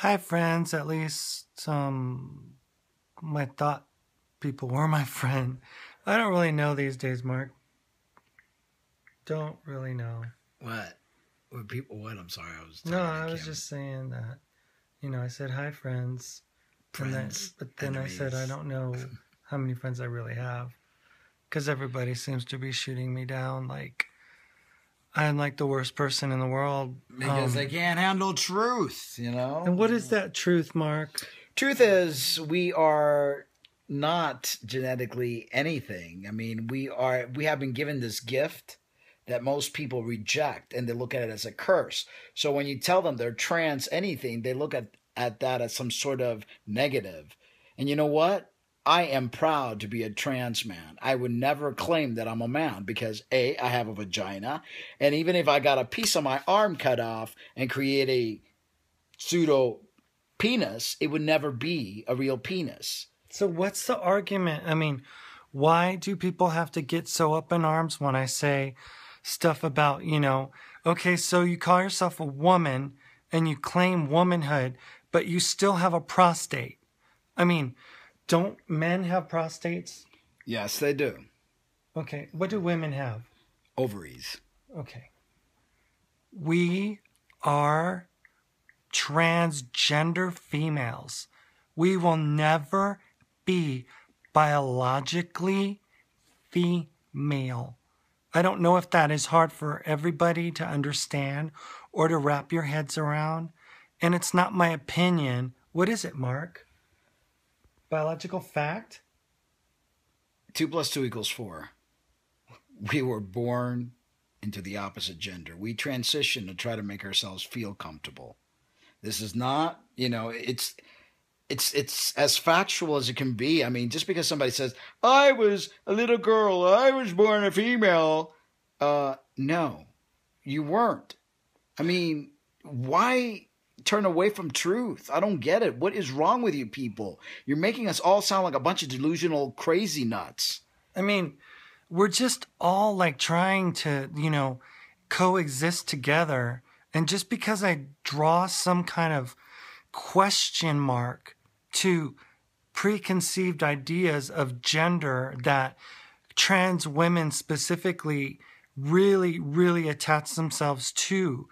Hi, friends. At least my thought people were my friend. I don't really know these days, Mark. Don't really know. What? What people? What? I'm sorry. I was. No, I was just saying that. I said hi, friends. Friends. But then I said I don't know how many friends I really have, because everybody seems to be shooting me down like I'm like the worst person in the world. Because they can't handle truth, And what is that truth, Mark? Truth is, we are not genetically anything. I mean, we have been given this gift that most people reject, and they look at it as a curse. So when you tell them they're trans anything, they look at that as some sort of negative. And you know what? I am proud to be a trans man. I would never claim that I'm a man because A, I have a vagina, and even if I got a piece of my arm cut off and create a pseudo penis, it would never be a real penis. So what's the argument? I mean, why do people have to get so up in arms when I say stuff about, okay, so you call yourself a woman and you claim womanhood, but you still have a prostate? I mean, don't men have prostates? Yes, they do. Okay, what do women have? Ovaries. Okay. We are transgender females. We will never be biologically female. I don't know if that is hard for everybody to understand or to wrap your heads around. And it's not my opinion. What is it, Mark? Biological fact? 2 + 2 = 4. We were born into the opposite gender. We transition to try to make ourselves feel comfortable. This is not, it's as factual as it can be. I mean, just because somebody says, I was a little girl, I was born a female. No, you weren't. I mean, why turn away from truth? I don't get it. What is wrong with you people? You're making us all sound like a bunch of delusional crazy nuts. I mean, we're just all like trying to, coexist together. And just because I draw some kind of question mark to preconceived ideas of gender that trans women specifically really, really attach themselves to,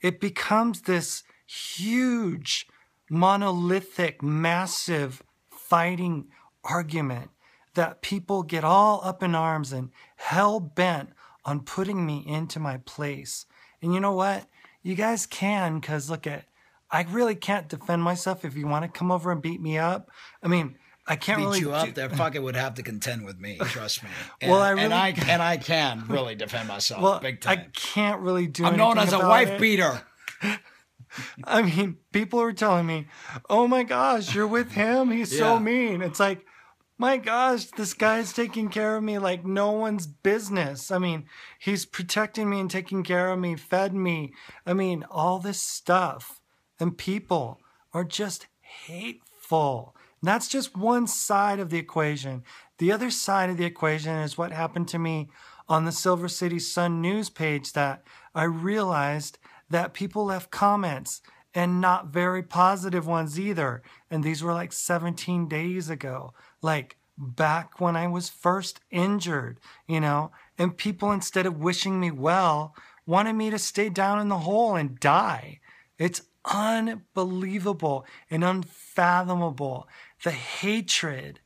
it becomes this huge, monolithic, massive fighting argument that people get all up in arms and hell-bent on putting me into my place. And you know what? You guys can, because look I really can't defend myself. If you want to come over and beat me up, I mean, I can't beat really you up. That fucking would have to contend with me. Trust me. And, well, I can really defend myself. Big time. I can't really do. I'm known as a wife beater. I mean, people are telling me, "Oh my gosh, you're with him. He's so mean." It's like, my gosh, this guy's taking care of me like no one's business. I mean, he's protecting me and taking care of me, fed me. I mean, all this stuff. And people are just hateful. And that's just one side of the equation. The other side of the equation is what happened to me on the Silver City Sun news page, that I realized that people left comments, and not very positive ones either. And these were like 17 days ago, like back when I was first injured, and people, instead of wishing me well, wanted me to stay down in the hole and die. It's unbelievable and unfathomable, the hatred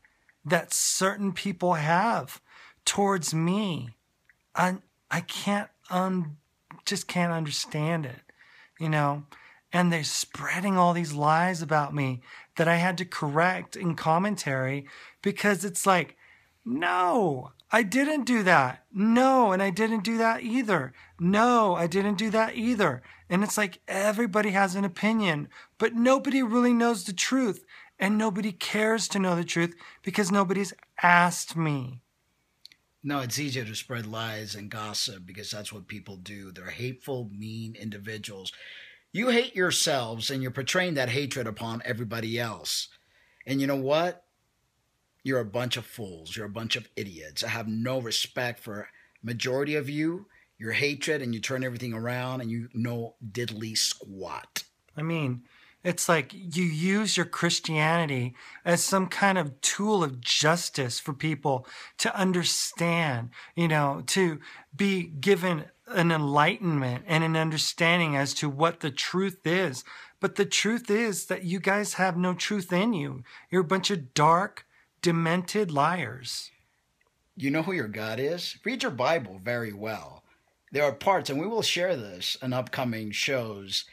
that certain people have towards me. I just can't understand it, And they're spreading all these lies about me that I had to correct in commentary, because it's like, no, I didn't do that. No, and I didn't do that either. No, I didn't do that either. And it's like everybody has an opinion, but nobody really knows the truth. And nobody cares to know the truth because nobody's asked me. No, it's easier to spread lies and gossip because that's what people do. They're hateful, mean individuals. You hate yourselves and you're portraying that hatred upon everybody else. And you know what? You're a bunch of fools. You're a bunch of idiots. I have no respect for majority of you. Your hatred, and you turn everything around and you know diddly squat. I mean, It's like you use your Christianity as some kind of tool of justice for people to understand, to be given an enlightenment and an understanding as to what the truth is. But the truth is that you guys have no truth in you. You're a bunch of dark, demented liars. You know who your God is? Read your Bible very well. There are parts, and we will share this in upcoming shows.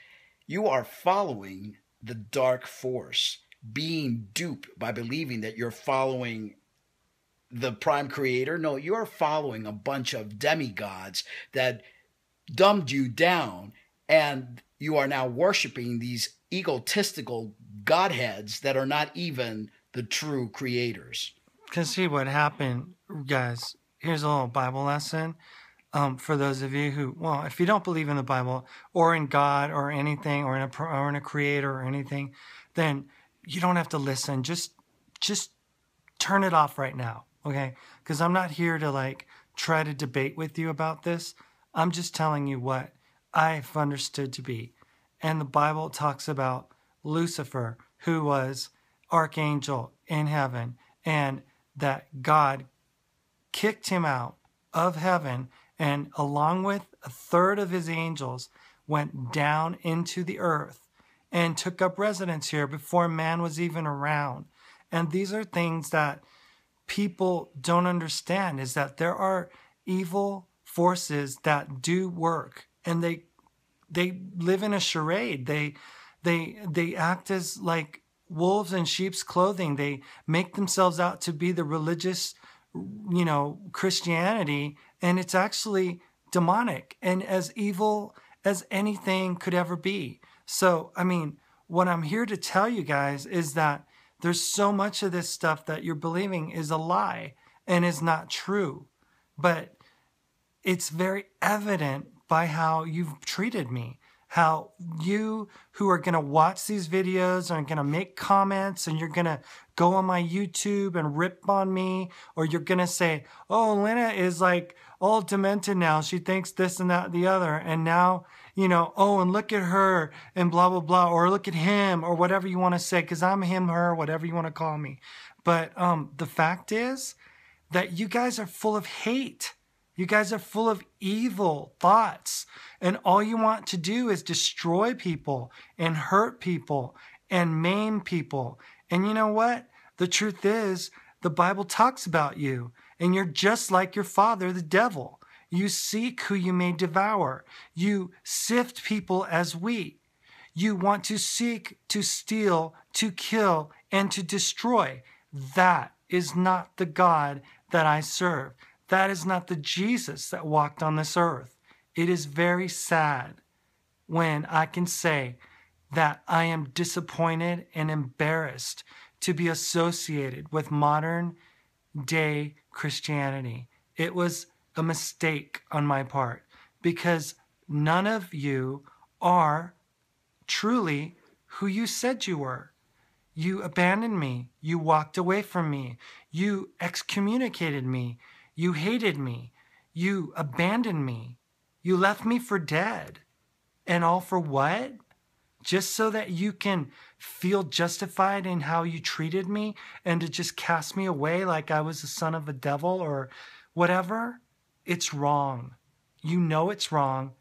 You are following the dark force, being duped by believing that you're following the prime creator. No, you're following a bunch of demigods that dumbed you down, and you are now worshiping these egotistical godheads that are not even the true creators. Because see what happened, guys. Here's a little Bible lesson. For those of you who, well, if you don't believe in the Bible or in God or anything or in a creator or anything, then you don't have to listen. Just turn it off right now, okay? Because I'm not here to try to debate with you about this. I'm just telling you what I've understood to be. And the Bible talks about Lucifer, who was archangel in heaven, and that God kicked him out of heaven, and along with a third of his angels went down into the earth and took up residence here before man was even around. And these are things that people don't understand, is that there are evil forces that do work, and they live in a charade. They act as like wolves in sheep's clothing. They make themselves out to be the religious, Christianity, and it's actually demonic and as evil as anything could ever be. So, what I'm here to tell you guys is that there's so much of this stuff that you're believing is a lie and is not true. But it's very evident by how you've treated me. How you who are going to watch these videos are going to make comments, and you're going to go on my YouTube and rip on me, or you're going to say, oh, Lynna is all demented now. She thinks this and that and the other. And now, oh, and look at her and blah, blah, blah, or look at him, or whatever you want to say, because I'm him, her, whatever you want to call me. But the fact is that you guys are full of hate. You guys are full of evil thoughts, and all you want to do is destroy people and hurt people and maim people. And you know what? The truth is, the Bible talks about you, and you're just like your father, the devil. You seek who you may devour. You sift people as wheat. You want to seek to steal, to kill, and to destroy. That is not the God that I serve. That is not the Jesus that walked on this earth. It is very sad when I can say that I am disappointed and embarrassed to be associated with modern day Christianity. It was a mistake on my part, because none of you are truly who you said you were. You abandoned me. You walked away from me. You excommunicated me. You hated me. You abandoned me. You left me for dead. And all for what? Just so that you can feel justified in how you treated me and to just cast me away like I was the son of a devil or whatever? It's wrong. You know it's wrong,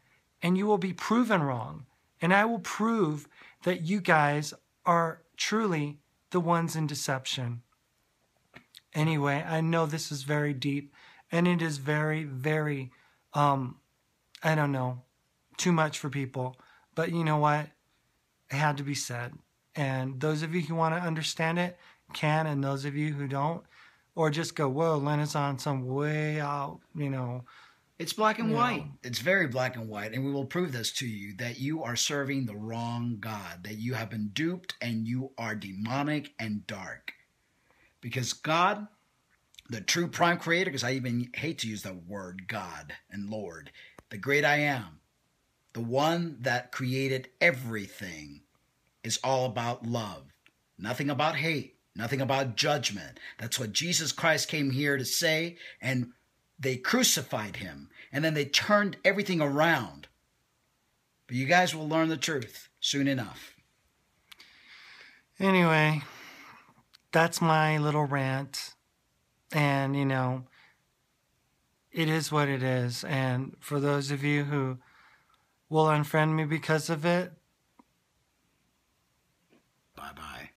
and you will be proven wrong. And I will prove that you guys are truly the ones in deception. Anyway, I know this is very deep, and it is very, very, too much for people. But you know what? It had to be said. And those of you who want to understand it can, and those of you who don't, or just go, whoa, Lynna's on some way out, It's black and white. It's very black and white. And we will prove this to you, that you are serving the wrong God, that you have been duped and you are demonic and dark. Because God, the true prime creator, because I even hate to use the word God and Lord, the great I am, the one that created everything, is all about love. Nothing about hate. Nothing about judgment. That's what Jesus Christ came here to say, and they crucified him, and then they turned everything around. But you guys will learn the truth soon enough. Anyway, that's my little rant. And, it is what it is. And for those of you who will unfriend me because of it,